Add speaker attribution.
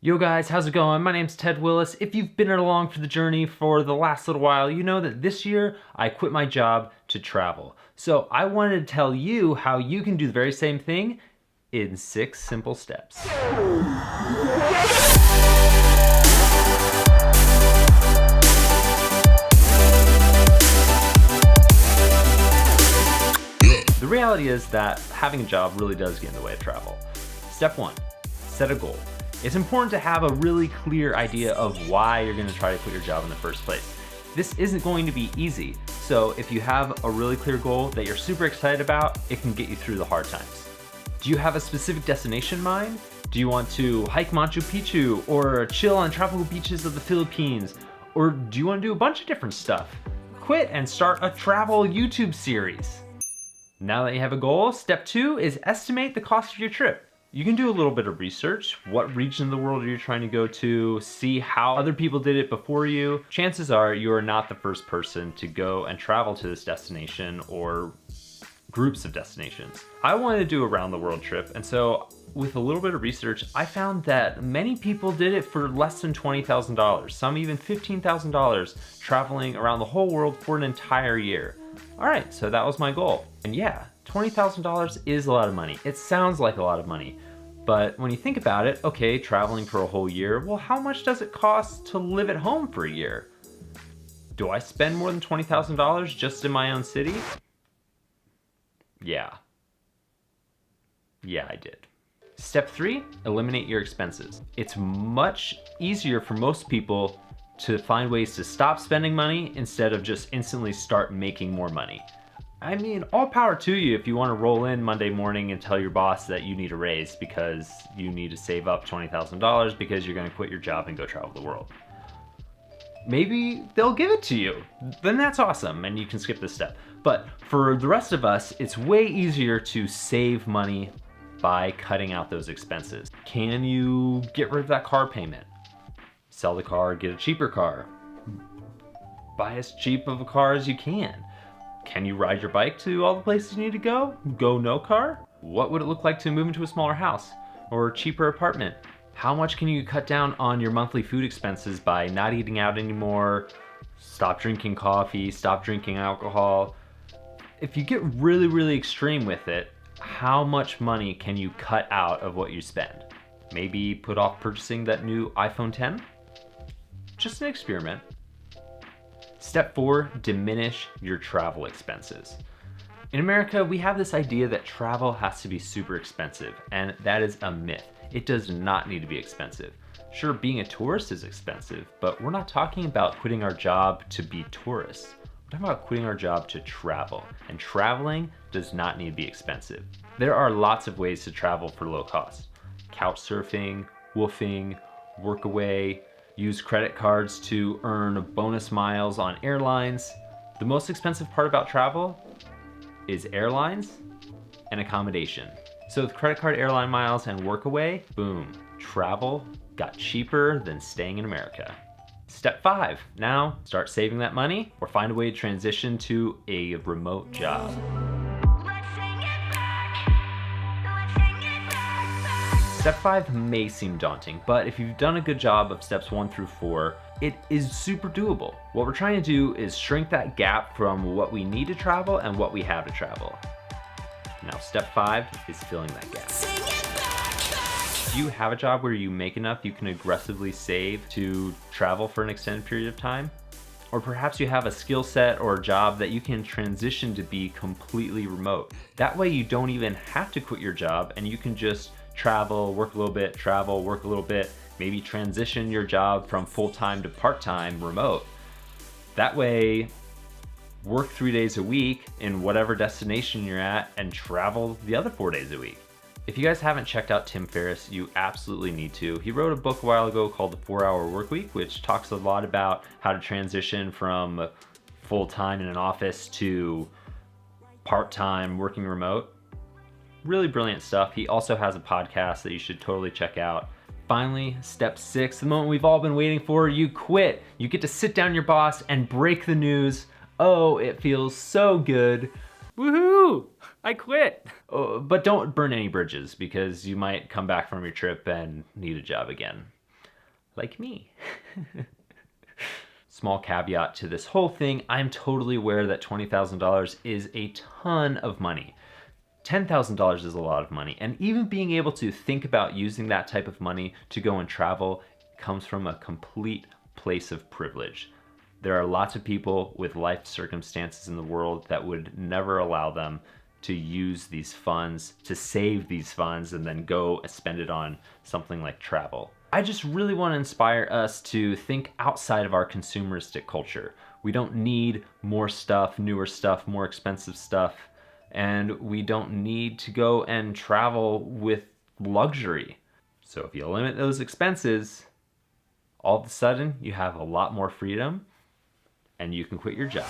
Speaker 1: Yo guys, how's it going? My name's Ted Willis. If you've been along for the journey for the last little while, you know that this year I quit my job to travel. So I wanted to tell you how you can do the very same thing in 6 simple steps. The reality is that having a job really does get in the way of travel. Step 1, set a goal. It's important to have a really clear idea of why you're going to try to quit your job in the first place. This isn't going to be easy, so if you have a really clear goal that you're super excited about, it can get you through the hard times. Do you have a specific destination in mind? Do you want to hike Machu Picchu or chill on tropical beaches of the Philippines? Or do you want to do a bunch of different stuff? Quit and start a travel YouTube series. Now that you have a goal, step 2 is estimate the cost of your trip. You can do a little bit of research. What region of the world are you trying to go to? See how other people did it before you. Chances are you are not the first person to go and travel to this destination or groups of destinations. I wanted to do a round the world trip, and so with a little bit of research, I found that many people did it for less than $20,000, some even $15,000, traveling around the whole world for an entire year. All right, so that was my goal. And yeah, $20,000 is a lot of money. It sounds like a lot of money, but when you think about it, okay, traveling for a whole year, well, how much does it cost to live at home for a year? Do I spend more than $20,000 just in my own city? Yeah, I did. Step 3, eliminate your expenses. It's much easier for most people to find ways to stop spending money instead of just instantly start making more money. I mean, all power to you if you want to roll in Monday morning and tell your boss that you need a raise because you need to save up $20,000 because you're going to quit your job and go travel the world. Maybe they'll give it to you. Then that's awesome and you can skip this step. But for the rest of us, it's way easier to save money by cutting out those expenses. Can you get rid of that car payment? Sell the car, get a cheaper car. Buy as cheap of a car as you can. Can you ride your bike to all the places you need to go? Go no car? What would it look like to move into a smaller house or a cheaper apartment? How much can you cut down on your monthly food expenses by not eating out anymore? Stop drinking coffee, stop drinking alcohol. If you get really, really extreme with it, how much money can you cut out of what you spend? Maybe put off purchasing that new iPhone 10? Just an experiment. Step 4, diminish your travel expenses. In America, we have this idea that travel has to be super expensive, and that is a myth. It does not need to be expensive. Sure, being a tourist is expensive, but we're not talking about quitting our job to be tourists. We're talking about quitting our job to travel, and traveling does not need to be expensive. There are lots of ways to travel for low cost. Couch surfing, woofing, work away, use credit cards to earn bonus miles on airlines. The most expensive part about travel is airlines and accommodation. So with credit card airline miles and work away, boom, travel got cheaper than staying in America. Step 5, now start saving that money or find a way to transition to a remote job. Step 5 may seem daunting, but if you've done a good job of steps 1 through 4, it is super doable. What we're trying to do is shrink that gap from what we need to travel and what we have to travel. Now, step 5 is filling that gap. Do you have a job where you make enough you can aggressively save to travel for an extended period of time? Or perhaps you have a skill set or a job that you can transition to be completely remote. That way you don't even have to quit your job and you can just travel, work a little bit, travel, work a little bit, maybe transition your job from full-time to part-time remote. That way, work 3 days a week in whatever destination you're at and travel the other 4 days a week. If you guys haven't checked out Tim Ferriss, you absolutely need to. He wrote a book a while ago called The 4-Hour Workweek, which talks a lot about how to transition from full-time in an office to part-time working remote. Really brilliant stuff. He also has a podcast that you should totally check out. Finally, step 6, the moment we've all been waiting for, you quit. You get to sit down your boss and break the news. Oh, it feels so good. Woohoo! I quit. Oh, but don't burn any bridges because you might come back from your trip and need a job again. like me. Small caveat to this whole thing, I'm totally aware that $20,000 is a ton of money. $10,000 is a lot of money, and even being able to think about using that type of money to go and travel comes from a complete place of privilege. There are lots of people with life circumstances in the world that would never allow them to use these funds, to save these funds, and then go spend it on something like travel. I just really want to inspire us to think outside of our consumeristic culture. We don't need more stuff, newer stuff, more expensive stuff, and we don't need to go and travel with luxury. So if you limit those expenses, all of a sudden you have a lot more freedom and you can quit your job.